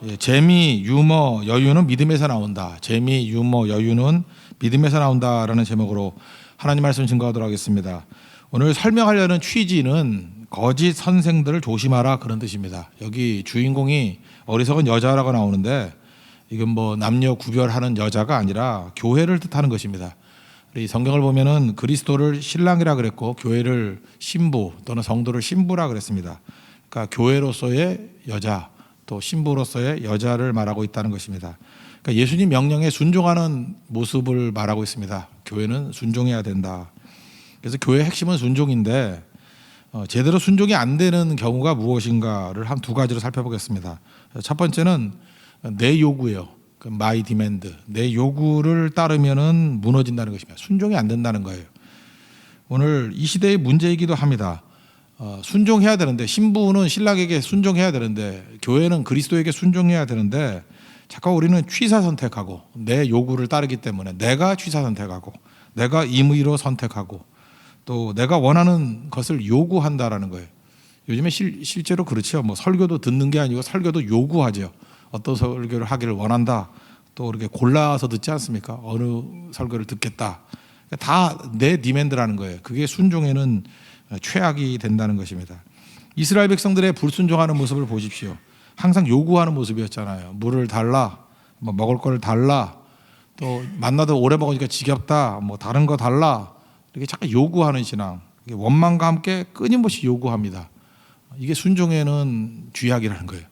예, 재미, 유머, 여유는 믿음에서 나온다. 재미, 유머, 여유는 믿음에서 나온다라는 제목으로 하나님 말씀 증거하도록 하겠습니다. 오늘 설명하려는 취지는 거짓 선생들을 조심하라 그런 뜻입니다. 여기 주인공이 어리석은 여자라고 나오는데 이건 뭐 남녀 구별하는 여자가 아니라 교회를 뜻하는 것입니다. 이 성경을 보면은 그리스도를 신랑이라 그랬고 교회를 신부 또는 성도를 신부라 그랬습니다. 그러니까 교회로서의 여자 또 신부로서의 여자를 말하고 있다는 것입니다. 그러니까 예수님 명령에 순종하는 모습을 말하고 있습니다. 교회는 순종해야 된다. 그래서 교회의 핵심은 순종인데 제대로 순종이 안 되는 경우가 무엇인가를 한 두 가지로 살펴보겠습니다. 첫 번째는 내 요구예요. my demand. 내 요구를 따르면은 무너진다는 것입니다. 순종이 안 된다는 거예요. 오늘 이 시대의 문제이기도 합니다. 순종해야 되는데 신부는 신랑에게 순종해야 되는데 교회는 그리스도에게 순종해야 되는데 자꾸 우리는 취사 선택하고 내 요구를 따르기 때문에 내가 취사 선택하고 내가 임의로 선택하고 또 내가 원하는 것을 요구한다라는 거예요. 요즘에 실제로 그렇죠. 뭐 설교도 듣는 게 아니고 설교도 요구하죠. 어떤 설교를 하기를 원한다. 또 이렇게 골라서 듣지 않습니까? 어느 설교를 듣겠다. 다 내 디맨드라는 거예요. 그게 순종에는 최악이 된다는 것입니다. 이스라엘 백성들의 불순종하는 모습을 보십시오. 항상 요구하는 모습이었잖아요. 물을 달라, 뭐 먹을 걸 달라, 또 만나도 오래 먹으니까 지겹다, 뭐 다른 거 달라. 이렇게 자꾸 요구하는 신앙. 원망과 함께 끊임없이 요구합니다. 이게 순종에는 쥐약이라는 거예요.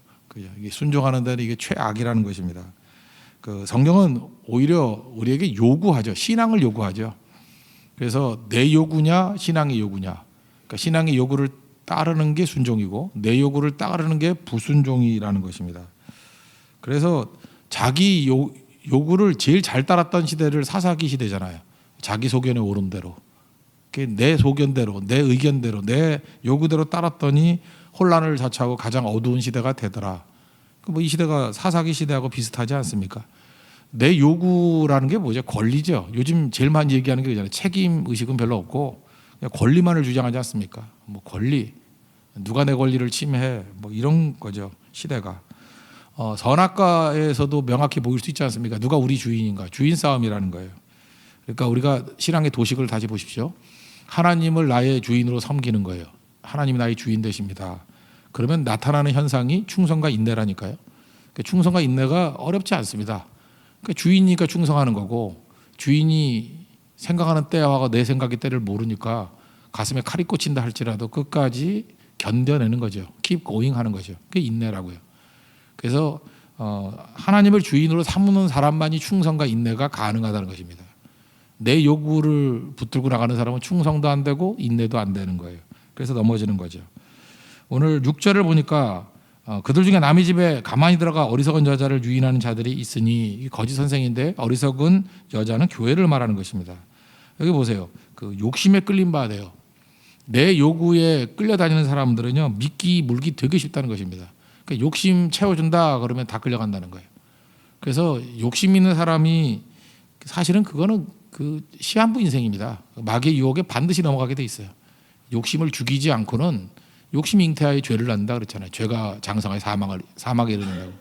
이게 순종하는 데는 이게 최악이라는 것입니다. 그 성경은 오히려 우리에게 요구하죠. 신앙을 요구하죠. 그래서 내 요구냐, 신앙의 요구냐. 그러니까 신앙의 요구를 따르는 게 순종이고 내 요구를 따르는 게 부순종이라는 것입니다. 그래서 자기 요구를 제일 잘 따랐던 시대를 사사기 시대잖아요. 자기 소견에 오른 대로. 내 소견대로, 내 의견대로, 내 요구대로 따랐더니 혼란을 자초하고 가장 어두운 시대가 되더라. 뭐 이 시대가 사사기 시대하고 비슷하지 않습니까? 내 요구라는 게 뭐죠? 권리죠. 요즘 제일 많이 얘기하는 게 그잖아요. 책임 의식은 별로 없고 그냥 권리만을 주장하지 않습니까? 뭐 권리, 누가 내 권리를 침해해, 뭐 이런 거죠. 시대가. 선악과에서도 명확히 보일 수 있지 않습니까? 누가 우리 주인인가? 주인 싸움이라는 거예요. 그러니까 우리가 신앙의 도식을 다시 보십시오. 하나님을 나의 주인으로 섬기는 거예요. 하나님이 나의 주인 되십니다. 그러면 나타나는 현상이 충성과 인내라니까요. 충성과 인내가 어렵지 않습니다. 주인이니까 충성하는 거고 주인이 생각하는 때와 내 생각의 때를 모르니까 가슴에 칼이 꽂힌다 할지라도 끝까지 견뎌내는 거죠. keep going 하는 거죠. 그게 인내라고요. 그래서 하나님을 주인으로 삼는 사람만이 충성과 인내가 가능하다는 것입니다. 내 요구를 붙들고 나가는 사람은 충성도 안 되고 인내도 안 되는 거예요. 그래서 넘어지는 거죠. 오늘 6절을 보니까 그들 중에 남의 집에 가만히 들어가 어리석은 여자를 유인하는 자들이 있으니 거짓 선생인데 어리석은 여자는 교회를 말하는 것입니다. 여기 보세요. 그 욕심에 끌린 바 돼요. 내 요구에 끌려다니는 사람들은요 미끼 물기 되게 쉽다는 것입니다. 그러니까 욕심 채워준다 그러면 다 끌려간다는 거예요. 그래서 욕심 있는 사람이 사실은 그거는 그 시한부 인생입니다. 마귀의 유혹에 반드시 넘어가게 돼 있어요. 욕심을 죽이지 않고는 욕심 잉태하에 죄를 낳는다 그랬잖아요. 죄가 장성하여 사막에 이르는다고.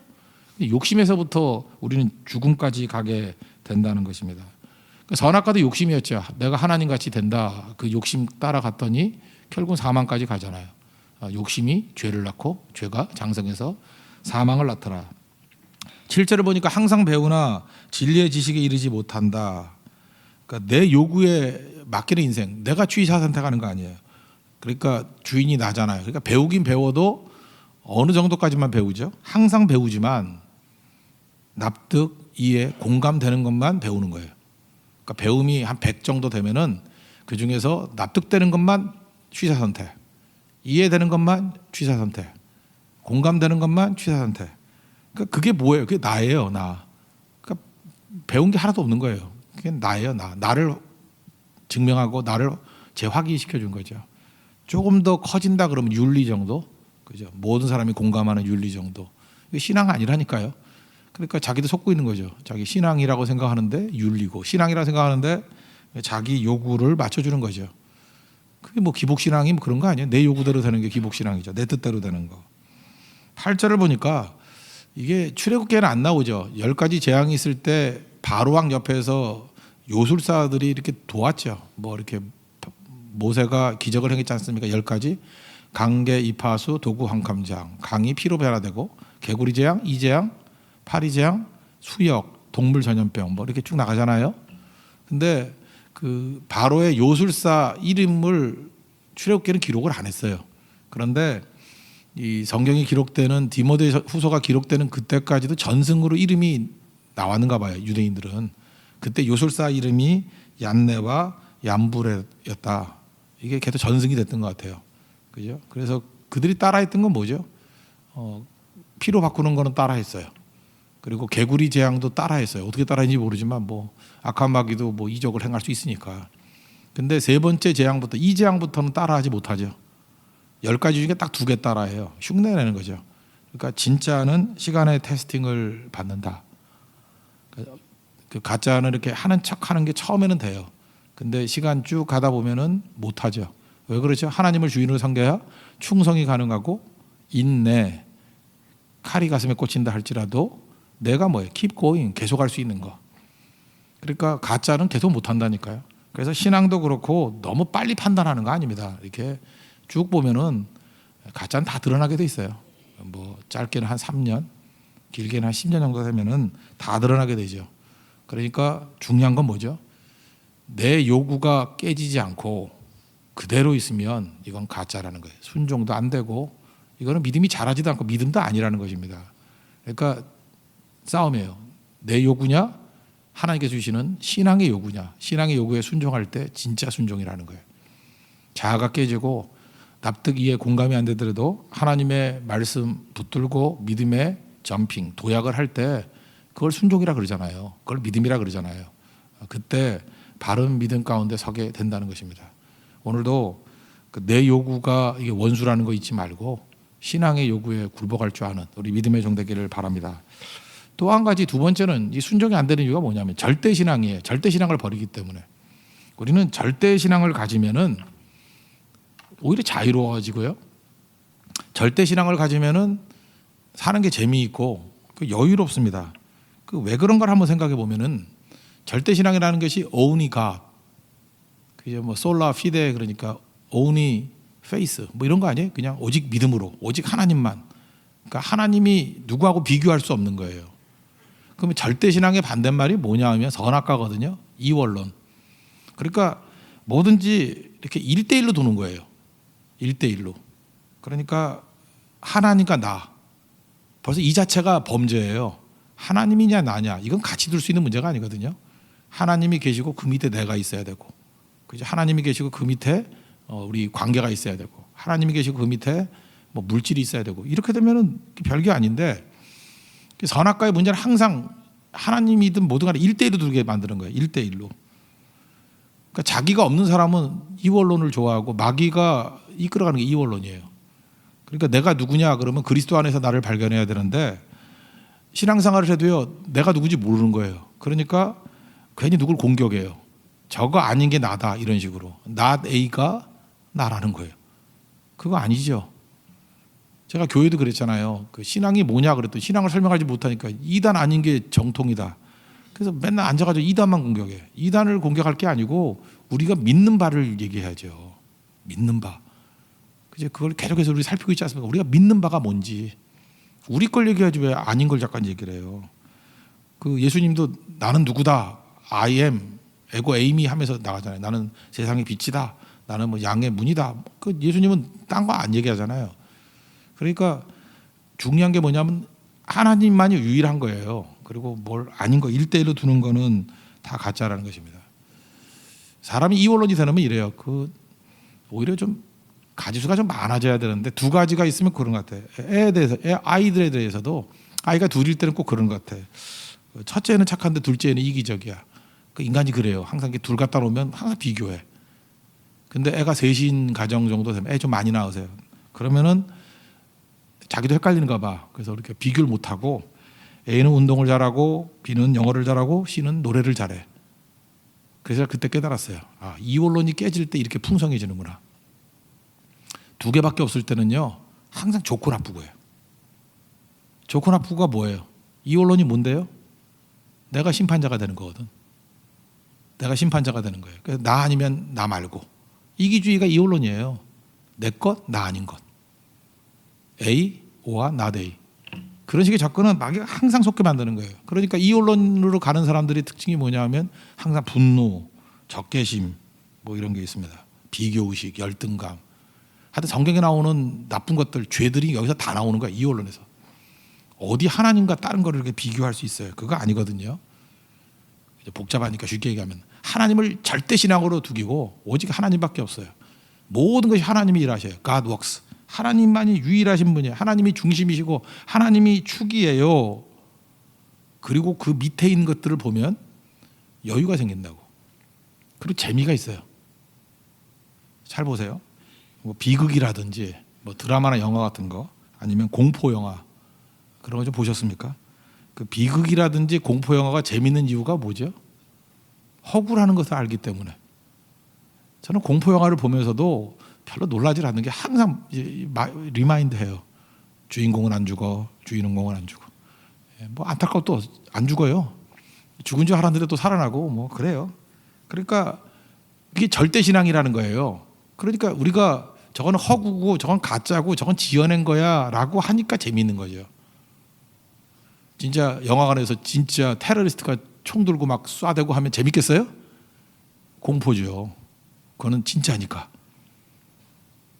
욕심에서부터 우리는 죽음까지 가게 된다는 것입니다. 선악과도 욕심이었죠. 내가 하나님 같이 된다. 그 욕심 따라갔더니 결국 사망까지 가잖아요. 욕심이 죄를 낳고 죄가 장성해서 사망을 낳더라. 7절을 보니까 항상 배우나 진리의 지식에 이르지 못한다. 그러니까 내 요구에 맡기는 인생, 내가 취사 선택하는 거 아니에요. 그러니까 주인이 나잖아요. 그러니까 배우긴 배워도 어느 정도까지만 배우죠. 항상 배우지만 납득, 이해, 공감되는 것만 배우는 거예요. 그러니까 배움이 한 100 정도 되면은 그 중에서 납득되는 것만 취사 선택, 이해되는 것만 취사 선택, 공감되는 것만 취사 선택. 그러니까 그게 뭐예요? 그게 나예요, 나. 그러니까 배운 게 하나도 없는 거예요. 그게 나예요, 나. 나를 증명하고 나를 재확인시켜 준 거죠. 조금 더 커진다 그러면 윤리 정도, 그죠? 모든 사람이 공감하는 윤리 정도. 이게 신앙 아니라니까요. 그러니까 자기도 속고 있는 거죠. 자기 신앙이라고 생각하는데 윤리고, 신앙이라고 생각하는데 자기 요구를 맞춰주는 거죠. 그게 뭐 기복신앙이 뭐 그런 거 아니에요? 내 요구대로 되는 게 기복신앙이죠. 내 뜻대로 되는 거. 8절을 보니까 이게 출애굽기에는 안 나오죠. 10가지 재앙이 있을 때 바로왕 옆에서 요술사들이 이렇게 도왔죠. 뭐 이렇게 모세가 기적을 행했지 않습니까? 10가지. 강계 이파수 도구 황감장, 강이 피로 변화되고 개구리 재앙, 이재앙, 파리 재앙, 수역, 동물 전염병 뭐 이렇게 쭉 나가잖아요. 근데 그 바로의 요술사 이름을 출애굽기는 기록을 안 했어요. 그런데 이 성경이 기록되는 디모데 후서가 기록되는 그때까지도 전승으로 이름이 나왔는가 봐요. 유대인들은 그때 요술사 이름이 얀네와 얀부레였다. 이게 계속 전승이 됐던 것 같아요. 그죠? 그래서 그들이 따라했던 건 뭐죠? 피로 바꾸는 거는 따라했어요. 그리고 개구리 재앙도 따라했어요. 어떻게 따라했는지 모르지만 뭐 악한 마귀도 뭐 이적을 행할 수 있으니까. 근데 세 번째 재앙부터 이 재앙부터는 따라하지 못하죠. 10가지 중에 딱 2개 따라해요. 흉내내는 거죠. 그러니까 진짜는 시간의 테스팅을 받는다. 그 가짜는 이렇게 하는 척 하는 게 처음에는 돼요. 근데 시간 쭉 가다 보면은 못하죠. 왜 그렇죠? 하나님을 주인으로 섬겨야 충성이 가능하고 인내, 칼이 가슴에 꽂힌다 할지라도 내가 뭐예요? keep going, 계속할 수 있는 거. 그러니까 가짜는 계속 못한다니까요. 그래서 신앙도 그렇고 너무 빨리 판단하는 거 아닙니다. 이렇게 쭉 보면은 가짜는 다 드러나게 돼 있어요. 뭐 짧게는 한 3년, 길게는 한 10년 정도 되면은 다 드러나게 되죠. 그러니까 중요한 건 뭐죠? 내 요구가 깨지지 않고 그대로 있으면 이건 가짜라는 거예요. 순종도 안 되고 이거는 믿음이 자라지도 않고 믿음도 아니라는 것입니다. 그러니까 싸움이에요. 내 요구냐? 하나님께서 주시는 신앙의 요구냐? 신앙의 요구에 순종할 때 진짜 순종이라는 거예요. 자아가 깨지고 납득 이해 공감이 안 되더라도 하나님의 말씀 붙들고 믿음의 점핑 도약을 할 때 그걸 순종이라 그러잖아요. 그걸 믿음이라 그러잖아요. 그때 바른 믿음 가운데 서게 된다는 것입니다. 오늘도 내 요구가 이게 원수라는 거 잊지 말고 신앙의 요구에 굴복할 줄 아는 우리 믿음의 종 되기를 바랍니다. 또 한 가지 두 번째는 이 순종이 안 되는 이유가 뭐냐면 절대 신앙이에요. 절대 신앙을 버리기 때문에 우리는 절대 신앙을 가지면은 오히려 자유로워지고요. 절대 신앙을 가지면은 사는 게 재미있고 여유롭습니다. 왜 그런가를 한번 생각해 보면은 절대 신앙이라는 것이 only God, 그죠? 뭐 솔라 피데 그러니까 only faith 뭐 이런 거 아니에요? 그냥 오직 믿음으로, 오직 하나님만. 그러니까 하나님이 누구하고 비교할 수 없는 거예요. 그러면 절대 신앙의 반대말이 뭐냐 하면 선악과거든요. 이원론. 그러니까 뭐든지 이렇게 1대1로 두는 거예요. 1대1로. 그러니까 하나님과 나. 벌써 이 자체가 범죄예요. 하나님이냐 나냐 이건 같이 둘 수 있는 문제가 아니거든요. 하나님이 계시고 그 밑에 내가 있어야 되고, 그죠? 하나님이 계시고 그 밑에 우리 관계가 있어야 되고, 하나님이 계시고 그 밑에 뭐 물질이 있어야 되고, 이렇게 되면은 별게 아닌데 선악과의 문제는 항상 하나님이든 뭐든 간에 1대1로 두게 만드는 거예요. 1대1로. 그러니까 자기가 없는 사람은 이원론을 좋아하고 마귀가 이끌어가는 게 이원론이에요. 그러니까 내가 누구냐 그러면 그리스도 안에서 나를 발견해야 되는데 신앙생활을 해도요 내가 누군지 모르는 거예요. 그러니까 괜히 누굴 공격해요. 저거 아닌 게 나다 이런 식으로. not A가 나라는 거예요. 그거 아니죠. 제가 교회도 그랬잖아요. 그 신앙이 뭐냐 그랬더니 신앙을 설명하지 못하니까 이단 아닌 게 정통이다. 그래서 맨날 앉아가지고 이단만 공격해. 이단을 공격할 게 아니고 우리가 믿는 바를 얘기해야죠. 믿는 바. 그죠? 그걸 계속해서 우리 살피고 있지 않습니까? 우리가 믿는 바가 뭔지. 우리 걸 얘기하지 왜 아닌 걸 잠깐 얘기를 해요. 그 예수님도 나는 누구다. I am. 에고 에이미 하면서 나가잖아요. 나는 세상의 빛이다. 나는 뭐 양의 문이다. 그 예수님은 딴 거 안 얘기하잖아요. 그러니까 중요한 게 뭐냐면 하나님만이 유일한 거예요. 그리고 뭘 아닌 거 1대1로 두는 거는 다 가짜라는 것입니다. 사람이 이원론이 되면 이래요. 오히려 좀 가지수가 좀 많아져야 되는데 두 가지가 있으면 그런 것 같아요. 아이들에 대해서도 아이가 둘일 때는 꼭 그런 것 같아요. 첫째는 착한데 둘째는 이기적이야. 인간이 그래요. 항상 둘 갖다 놓으면 항상 비교해. 근데 애가 셋인 가정 정도 되면 애 좀 많이 낳으세요. 그러면은 자기도 헷갈리는가 봐. 그래서 이렇게 비교를 못하고 A는 운동을 잘하고 B는 영어를 잘하고 C는 노래를 잘해. 그래서 그때 깨달았어요. 이원론이 깨질 때 이렇게 풍성해지는구나. 두 개밖에 없을 때는요 항상 좋고 나쁘고요. 좋고 나쁘고가 뭐예요? 이혼론이 뭔데요? 내가 심판자가 되는 거거든. 내가 심판자가 되는 거예요. 그래서 나 아니면 나 말고. 이기주의가 이혼론이에요. 내 것, 나 아닌 것. A, O와 not A. 그런 식의 접근은 막 항상 속게 만드는 거예요. 그러니까 이혼론으로 가는 사람들의 특징이 뭐냐면 항상 분노, 적개심 뭐 이런 게 있습니다. 비교의식, 열등감. 하여튼 성경에 나오는 나쁜 것들, 죄들이 여기서 다 나오는 거야. 이혼론에서. 어디 하나님과 다른 거를 이렇게 비교할 수 있어요? 그거 아니거든요. 복잡하니까 쉽게 얘기하면 하나님을 절대 신앙으로 두기고 오직 하나님밖에 없어요. 모든 것이 하나님이 일하셔요. God works. 하나님만이 유일하신 분이에요. 하나님이 중심이시고 하나님이 축이에요. 그리고 그 밑에 있는 것들을 보면 여유가 생긴다고. 그리고 재미가 있어요. 잘 보세요. 뭐 비극이라든지 뭐 드라마나 영화 같은 거 아니면 공포 영화 그런 거 좀 보셨습니까? 그 비극이라든지 공포 영화가 재밌는 이유가 뭐죠? 허구라는 것을 알기 때문에. 저는 공포 영화를 보면서도 별로 놀라지 않는 게 항상 리마인드해요. 주인공은 안 죽어, 주인공은 안 죽어. 뭐 안타까워도 안 죽어요. 죽은 줄 알았는데 또 살아나고 뭐 그래요. 그러니까 이게 절대 신앙이라는 거예요. 그러니까 우리가 저건 허구고 저건 가짜고 저건 지어낸 거야라고 하니까 재미있는 거죠. 진짜 영화관에서 진짜 테러리스트가 총 들고 막 쏴대고 하면 재밌겠어요? 공포죠. 그거는 진짜니까.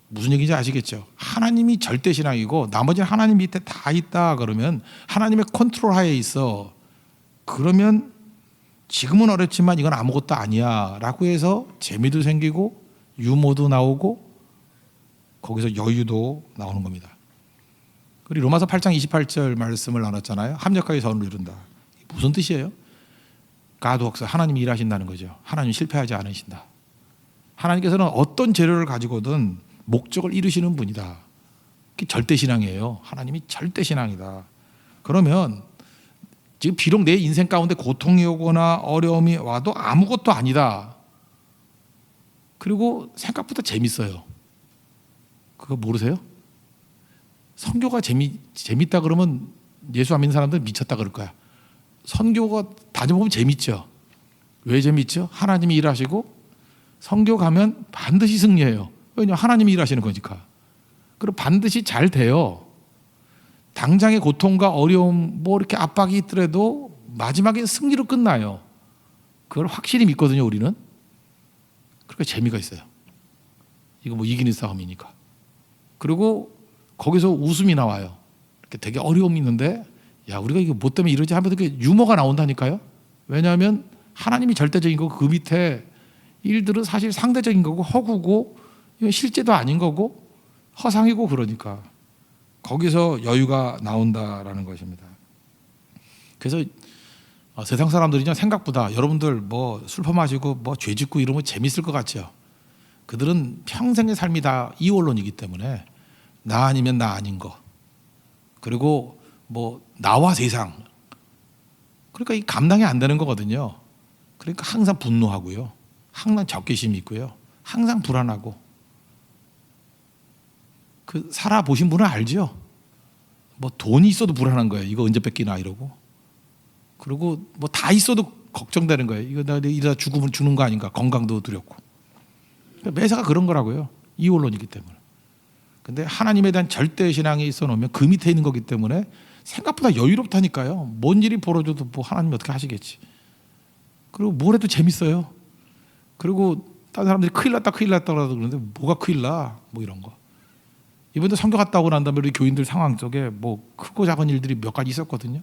무슨 얘기인지 아시겠죠? 하나님이 절대 신앙이고 나머지는 하나님 밑에 다 있다 그러면 하나님의 컨트롤 하에 있어. 그러면 지금은 어렵지만 이건 아무것도 아니야 라고 해서 재미도 생기고 유머도 나오고 거기서 여유도 나오는 겁니다. 그리고 로마서 8장 28절 말씀을 나눴잖아요. 합력하여 선을 이룬다. 무슨 뜻이에요? God works. 하나님이 일하신다는 거죠. 하나님 실패하지 않으신다. 하나님께서는 어떤 재료를 가지고든 목적을 이루시는 분이다. 그게 절대신앙이에요. 하나님이 절대신앙이다. 그러면 지금 비록 내 인생 가운데 고통이 오거나 어려움이 와도 아무것도 아니다. 그리고 생각보다 재밌어요. 그거 모르세요? 선교가 재밌다 그러면 예수 안 믿는 사람들은 미쳤다 그럴 거야. 선교가 다녀보면 재밌죠. 왜 재밌죠? 하나님이 일하시고 선교 가면 반드시 승리해요. 왜냐하면 하나님이 일하시는 거니까. 그리고 반드시 잘 돼요. 당장의 고통과 어려움 뭐 이렇게 압박이 있더라도 마지막에 승리로 끝나요. 그걸 확실히 믿거든요. 우리는. 그러니까 재미가 있어요. 이거 뭐 이기는 싸움이니까. 그리고 거기서 웃음이 나와요. 이렇게 되게 어려움이 있는데 야 우리가 이거 뭐 때문에 이러지 하면서 유머가 나온다니까요. 왜냐하면 하나님이 절대적인 거고 그 밑에 일들은 사실 상대적인 거고 허구고 이건 실제도 아닌 거고 허상이고 그러니까 거기서 여유가 나온다라는 것입니다. 그래서 세상 사람들이냐 생각보다 여러분들 뭐 술 퍼마시고 뭐 죄 짓고 이러면 재밌을 것 같죠. 그들은 평생의 삶이 다 이원론이기 때문에 나 아니면 나 아닌 거 그리고 뭐 나와 세상 그러니까 이 감당이 안 되는 거거든요. 그러니까 항상 분노하고요. 항상 적개심이 있고요. 항상 불안하고 그 살아보신 분은 알죠. 뭐 돈이 있어도 불안한 거예요. 이거 언제 뺏기나 이러고 그리고 뭐 다 있어도 걱정되는 거예요. 이거 나 이러다 죽으면 죽는 거 아닌가. 건강도 두렵고 그러니까 매사가 그런 거라고요. 이원론이기 때문에. 근데 하나님에 대한 절대 신앙이 있어 놓으면 그 밑에 있는 거기 때문에 생각보다 여유롭다니까요. 뭔 일이 벌어져도 뭐 하나님이 어떻게 하시겠지. 그리고 뭘 해도 재밌어요. 그리고 다른 사람들이 큰일 났다 그러는데 뭐가 큰일 나? 뭐 이런 거. 이번에 선교 갔다 오고 난 다음에 우리 교인들 상황 속에 뭐 크고 작은 일들이 몇 가지 있었거든요.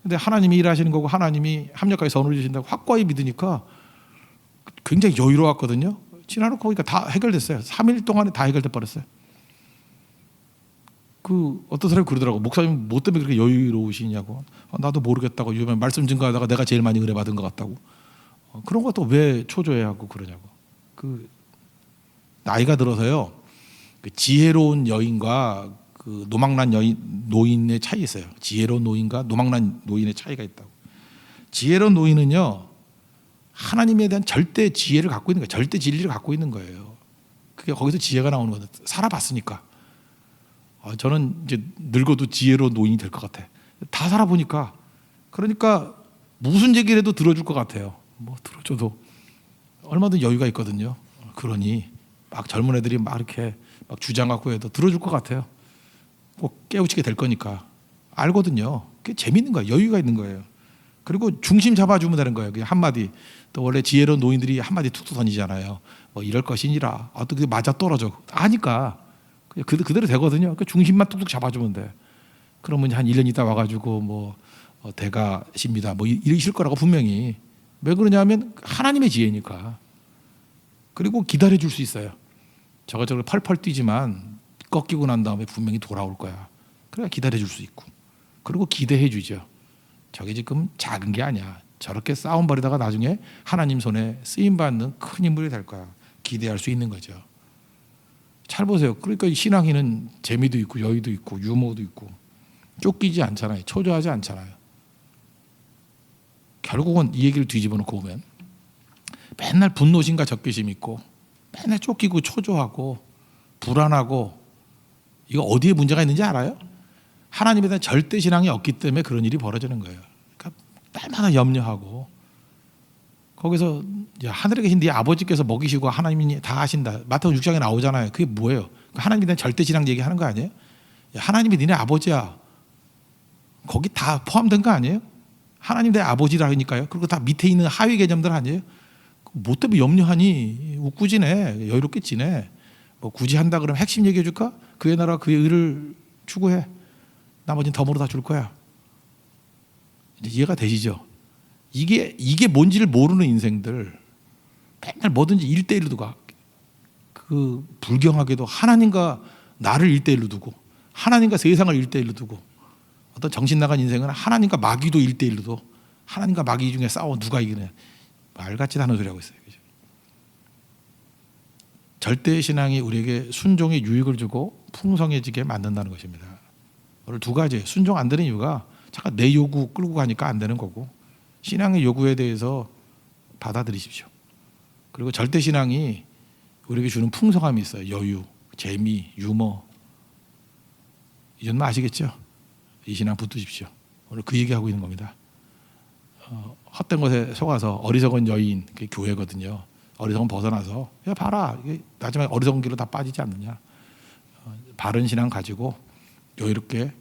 근데 하나님이 일하시는 거고 하나님이 합력하여 선을 주신다고 확고히 믿으니까 굉장히 여유로웠거든요. 지나놓고 보니까 다 해결됐어요. 3일 동안에 다 해결돼 버렸어요. 그 어떤 사람이 그러더라고. 목사님 뭐 때문에 그렇게 여유로우시냐고. 나도 모르겠다고. 요즘에 말씀 증거하다가 내가 제일 많이 은혜 받은 것 같다고. 그런 것도 왜 초조해 하고 그러냐고. 그 나이가 들어서요. 그 지혜로운 여인과 그 노망난 노인의 차이 있어요. 지혜로운 노인과 노망난 노인의 차이가 있다고. 지혜로운 노인은요. 하나님에 대한 절대 지혜를 갖고 있는 거예요. 절대 진리를 갖고 있는 거예요. 그게 거기서 지혜가 나오는 거예요. 살아봤으니까. 저는 이제 늙어도 지혜로운 노인이 될 것 같아. 다 살아보니까. 그러니까 무슨 얘기를 해도 들어줄 것 같아요. 뭐 들어줘도 얼마든 여유가 있거든요. 그러니 막 젊은 애들이 막 이렇게 막 주장 갖고 해도 들어줄 것 같아요. 꼭 깨우치게 될 거니까 알거든요. 그게 재밌는 거예요. 여유가 있는 거예요. 그리고 중심 잡아주면 되는 거예요. 그냥 한마디. 또 원래 지혜로운 노인들이 한마디 툭툭 던지잖아요. 뭐 이럴 것이니라. 어떻게 맞아 떨어져. 아니까 그냥 그대로 되거든요. 그 중심만 툭툭 잡아주면 돼. 그러면 한 1년 있다 와가지고 뭐 대가십니다. 뭐 이러실 거라고 분명히. 왜 그러냐면 하나님의 지혜니까. 그리고 기다려줄 수 있어요. 저거저거 펄펄 뛰지만 꺾이고 난 다음에 분명히 돌아올 거야. 그래야 기다려줄 수 있고. 그리고 기대해 주죠. 저게 지금 작은 게 아니야. 저렇게 싸움 벌이다가 나중에 하나님 손에 쓰임받는 큰 인물이 될 거야. 기대할 수 있는 거죠. 잘 보세요. 그러니까 신앙인은 재미도 있고 여유도 있고 유머도 있고 쫓기지 않잖아요. 초조하지 않잖아요. 결국은 이 얘기를 뒤집어 놓고 보면 맨날 분노심과 적개심 있고 맨날 쫓기고 초조하고 불안하고 이거 어디에 문제가 있는지 알아요? 하나님에 대한 절대 신앙이 없기 때문에 그런 일이 벌어지는 거예요. 그러니까 날마다 염려하고 거기서 하늘에 계신 네 아버지께서 먹이시고 하나님이 다 하신다. 마태복음 6장에 나오잖아요. 그게 뭐예요? 하나님에 대한 절대 신앙 얘기하는 거 아니에요? 하나님이 니네 아버지야. 거기 다 포함된 거 아니에요? 하나님 내 아버지라니까요. 그리고 다 밑에 있는 하위 개념들 아니에요? 뭐 때문에 염려하니? 웃고 지내. 여유롭게 지내. 뭐 굳이 한다 그러면 핵심 얘기해 줄까? 그의 나라 그의 의를 추구해. 나머지는 덤으로 다 줄 거야. 이제 이해가 되시죠? 이게 뭔지를 모르는 인생들 맨날 뭐든지 1대1로 두고 그 불경하게도 하나님과 나를 1대1로 두고 하나님과 세상을 1대1로 두고 어떤 정신 나간 인생은 하나님과 마귀도 1대1로 둬. 하나님과 마귀 중에 싸워 누가 이기냐. 말같지도 않은 소리 하고 있어요. 그죠? 절대 신앙이 우리에게 순종의 유익을 주고 풍성해지게 만든다는 것입니다. 오늘 두 가지. 순종 안 되는 이유가 잠깐 내 요구 끌고 가니까 안 되는 거고 신앙의 요구에 대해서 받아들이십시오. 그리고 절대 신앙이 우리에게 주는 풍성함이 있어요. 여유, 재미, 유머. 이 점만 아시겠죠? 이 신앙 붙드십시오. 오늘 그 얘기하고 있는 겁니다. 헛된 것에 속아서 어리석은 여인, 그게 교회거든요. 어리석은 벗어나서 야 봐라, 이게 마지막에 어리석은 길로 다 빠지지 않느냐. 바른 신앙 가지고 여유롭게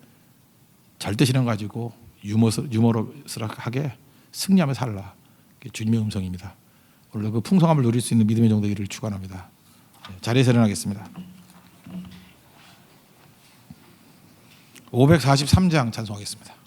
절대 신앙 가지고 유머러스하게 승리하며 살라. 그게 주님의 음성입니다. 오늘 그 풍성함을 누릴 수 있는 믿음의 정도기를 축원합니다. 자리에서 일어나겠습니다. 543장 찬송하겠습니다.